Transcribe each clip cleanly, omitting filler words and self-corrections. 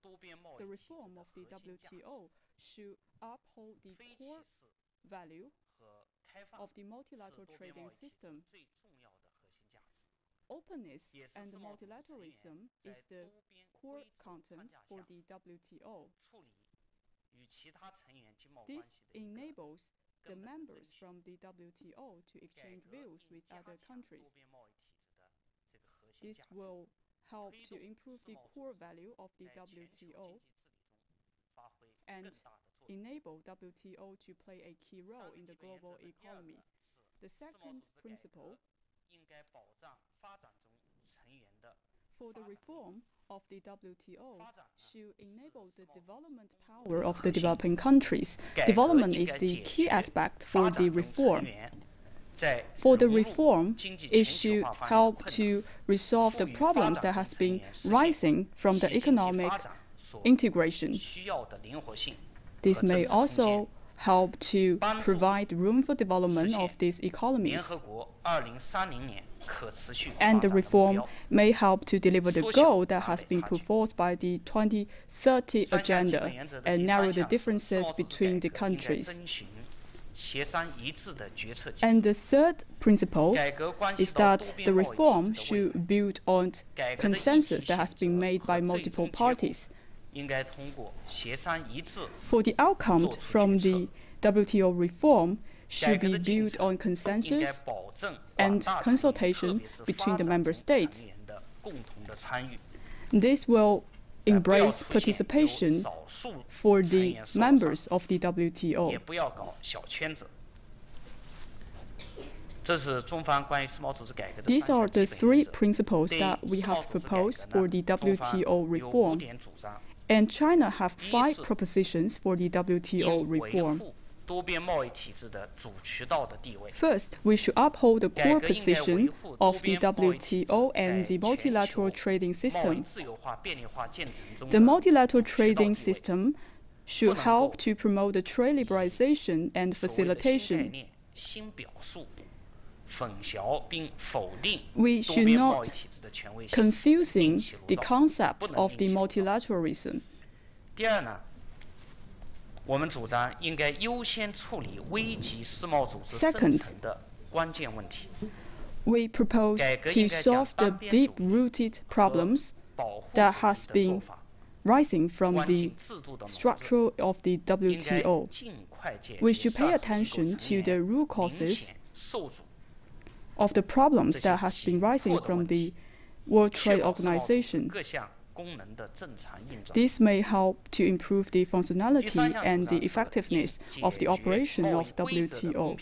The reform of the WTO should uphold the core value of the multilateral trading system. Openness and multilateralism is the core content for the WTO. This enables the members from the WTO to exchange views with other countries. This will help to improve the core value of the WTO and enable WTO to play a key role in the global economy. The second principle, for the reform of the WTO, should enable the development power of the developing countries. Development is the key aspect for the reform. For the reform, it should help to resolve the problems that has been rising from the economic integration. This may also help to provide room for development of these economies. And the reform may help to deliver the goal that has been put forth by the 2030 agenda and narrow the differences between the countries. And the third principle is that the reform should build on consensus that has been made by multiple parties. For the outcome from the WTO reform should be built on consensus and consultation between the member states. This will embrace participation for the members of the WTO. These are the three principles that we have proposed for the WTO reform. And China have 5 propositions for the WTO reform. First, we should uphold the core position of the WTO and the multilateral trading system. The multilateral trading system should help to promote the trade liberalization and facilitation. We should not confusing the concept of the multilateralism. Second, we propose to solve the deep-rooted problems that has been rising from the structure of the WTO. We should pay attention to the root causes of the problems that has been rising from the World Trade Organization. This may help to improve the functionality and the effectiveness of the operation of WTO.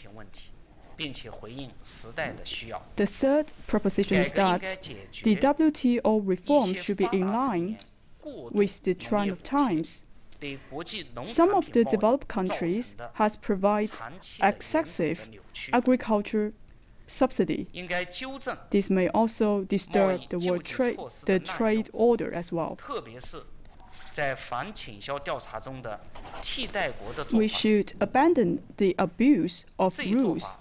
The third proposition is that the WTO reform should be in line with the trend of times. Some of the developed countries has provided excessive agriculture subsidy. This may also disturb the world trade order as well. We should abandon the abuse of rules,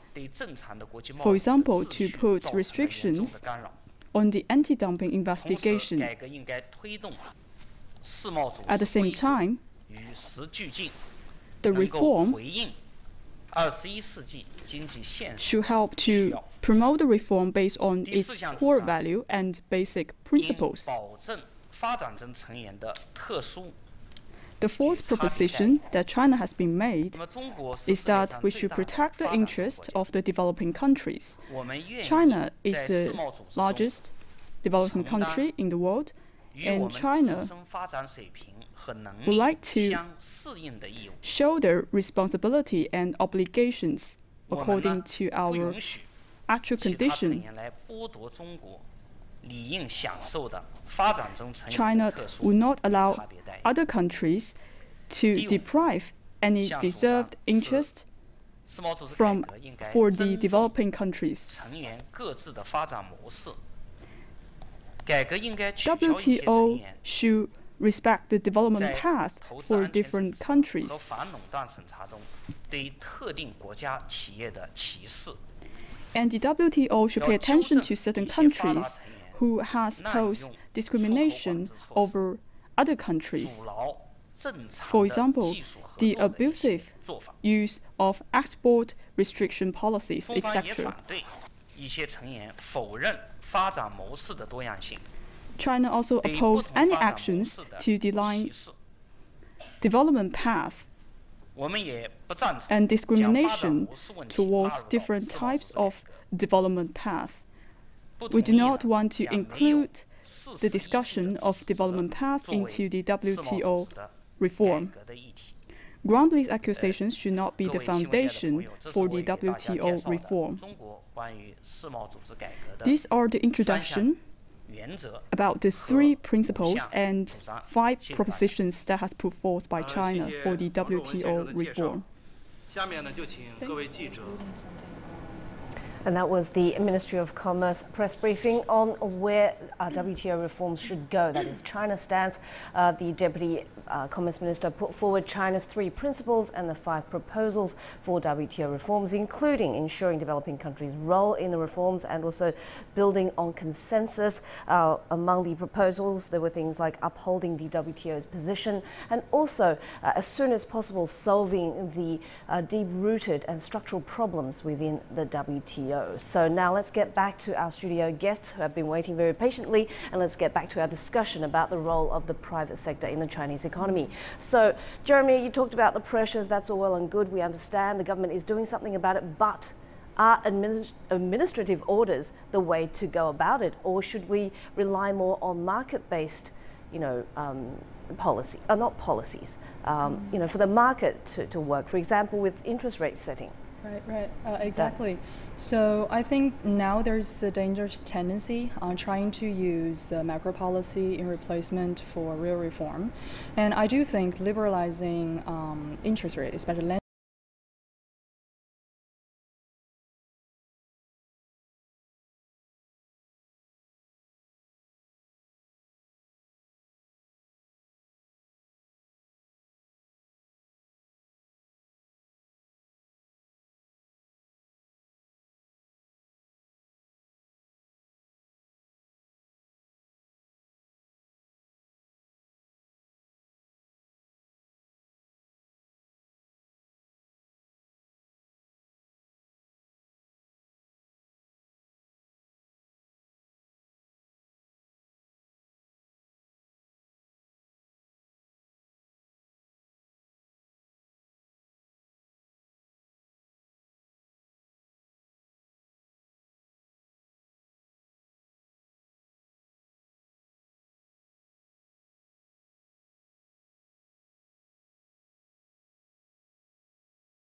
for example, to put restrictions on the anti-dumping investigation. At the same time, the reform should help to promote the reform based on its core value and basic principles. The fourth proposition that China has been made is that we should protect the interests of the developing countries. China is the largest developing country in the world, and China would like to shoulder responsibility and obligations according to our actual condition. China will not allow other countries to deprive any deserved interest for the developing countries. WTO should respect the development path for different countries. And the WTO should pay attention to certain countries who has posed discrimination over other countries. For example, the abusive use of export restriction policies, etc. China also opposed any actions to decline development path and discrimination towards different types of development path. We do not want to include the discussion of development path into the WTO reform. Groundless accusations should not be the foundation for the WTO reform. These are the introduction about the 3 principles and 5 propositions that has put forth by China for the WTO reform. And that was the Ministry of Commerce press briefing on where WTO reforms should go. That is China's stance. The Deputy Commerce Minister put forward China's 3 principles and the 5 proposals for WTO reforms, including ensuring developing countries' role in the reforms and also building on consensus. Among the proposals, there were things like upholding the WTO's position and also, as soon as possible, solving the deep-rooted and structural problems within the WTO. So now let's get back to our studio guests who have been waiting very patiently, and let's get back to our discussion about the role of the private sector in the Chinese economy. So, Jeremy, you talked about the pressures. That's all well and good. We understand the government is doing something about it, but are administrative orders the way to go about it, or should we rely more on market-based, policy, not policies, for the market to work, for example, with interest rate setting? Right, exactly. So I think now there's a dangerous tendency on trying to use macro policy in replacement for real reform. And I do think liberalizing interest rate, especially